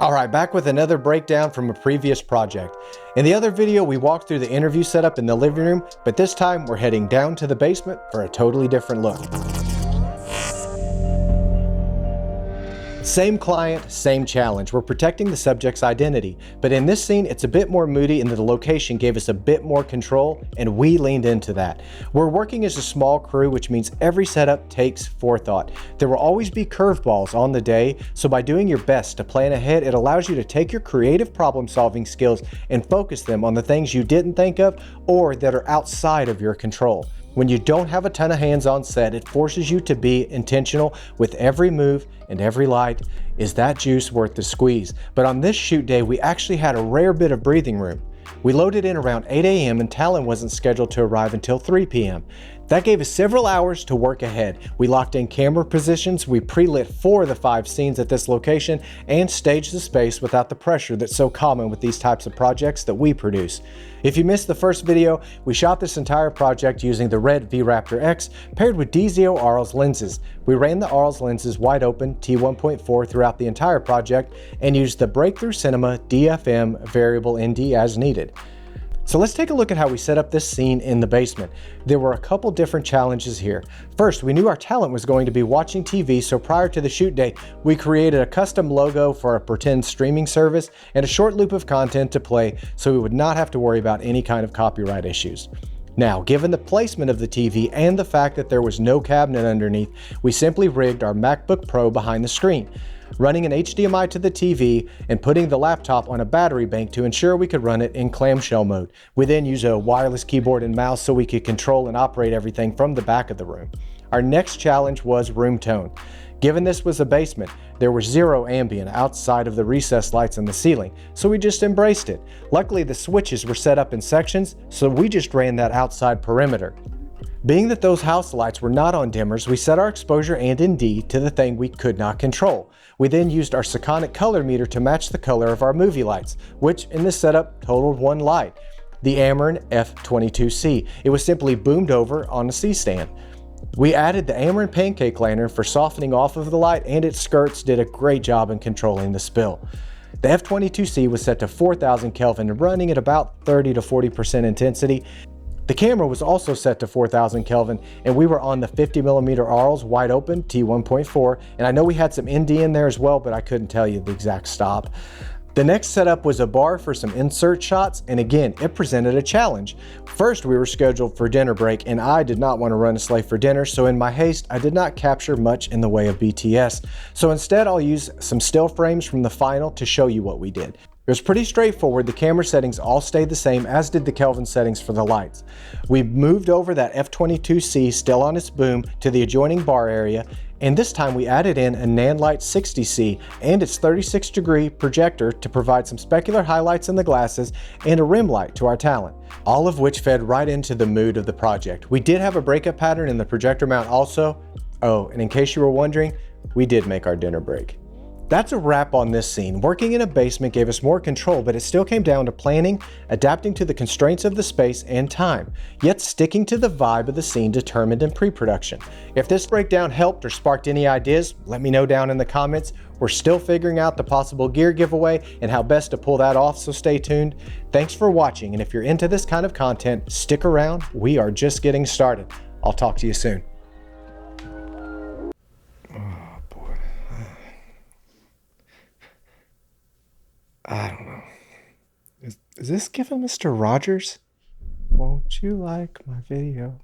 Alright, back with another breakdown from a previous project. In the other video, we walked through the interview setup in the living room, but this time we're heading down to the basement for a totally different look. Same client, same challenge. We're protecting the subject's identity, but in this scene, it's a bit more moody and the location gave us a bit more control, and we leaned into that. We're working as a small crew, which means every setup takes forethought. There will always be curveballs on the day, so by doing your best to plan ahead, it allows you to take your creative problem-solving skills and focus them on the things you didn't think of or that are outside of your control. When you don't have a ton of hands on set, it forces you to be intentional with every move and every light. Is that juice worth the squeeze? But on this shoot day, we actually had a rare bit of breathing room. We loaded in around 8 a.m. and Talon wasn't scheduled to arrive until 3 p.m. That gave us several hours to work ahead. We locked in camera positions, we pre-lit 4 of the 5 scenes at this location, and staged the space without the pressure that's so common with these types of projects that we produce. If you missed the first video, we shot this entire project using the red V-Raptor X paired with DZO Arles lenses. We ran the Arles lenses wide open T1.4 throughout the entire project and used the Breakthrough Cinema DFM variable ND as needed. So let's take a look at how we set up this scene in the basement. There were a couple different challenges here. First, we knew our talent was going to be watching TV, so prior to the shoot day, we created a custom logo for a pretend streaming service and a short loop of content to play so we would not have to worry about any kind of copyright issues. Now, given the placement of the TV and the fact that there was no cabinet underneath, we simply rigged our MacBook Pro behind the screen, running an HDMI to the TV and putting the laptop on a battery bank to ensure we could run it in clamshell mode. We then used a wireless keyboard and mouse so we could control and operate everything from the back of the room. Our next challenge was room tone. Given this was a basement, there was zero ambient outside of the recessed lights in the ceiling, so we just embraced it. Luckily, the switches were set up in sections, so we just ran that outside perimeter. Being that those house lights were not on dimmers, we set our exposure and ND to the thing we could not control. We then used our Sekonic color meter to match the color of our movie lights, which in this setup totaled 1 light, the Amaran F22C. It was simply boomed over on a C-stand. We added the Amaran Pancake lantern for softening off of the light, and its skirts did a great job in controlling the spill. The F22C was set to 4000 Kelvin and running at about 30 to 40% intensity. The camera was also set to 4000 Kelvin, and we were on the 50mm Arles wide open T1.4, and I know we had some ND in there as well, but I couldn't tell you the exact stop. The next setup was a bar for some insert shots, and again, it presented a challenge. First, we were scheduled for dinner break, and I did not want to run a slave for dinner, so in my haste, I did not capture much in the way of BTS. So instead, I'll use some still frames from the final to show you what we did. It was pretty straightforward. The camera settings all stayed the same, as did the Kelvin settings for the lights. We moved over that F22C still on its boom to the adjoining bar area, and this time we added in a Nanlite 60C and its 36-degree projector to provide some specular highlights in the glasses and a rim light to our talent, all of which fed right into the mood of the project. We did have a breakup pattern in the projector mount also. Oh, and in case you were wondering, we did make our dinner break. That's a wrap on this scene. Working in a basement gave us more control, but it still came down to planning, adapting to the constraints of the space and time, yet sticking to the vibe of the scene determined in pre-production. If this breakdown helped or sparked any ideas, let me know down in the comments. We're still figuring out the possible gear giveaway and how best to pull that off, so stay tuned. Thanks for watching, and if you're into this kind of content, stick around. We are just getting started. I'll talk to you soon. I don't know. Is this giving Mr. Rogers? Won't you like my video?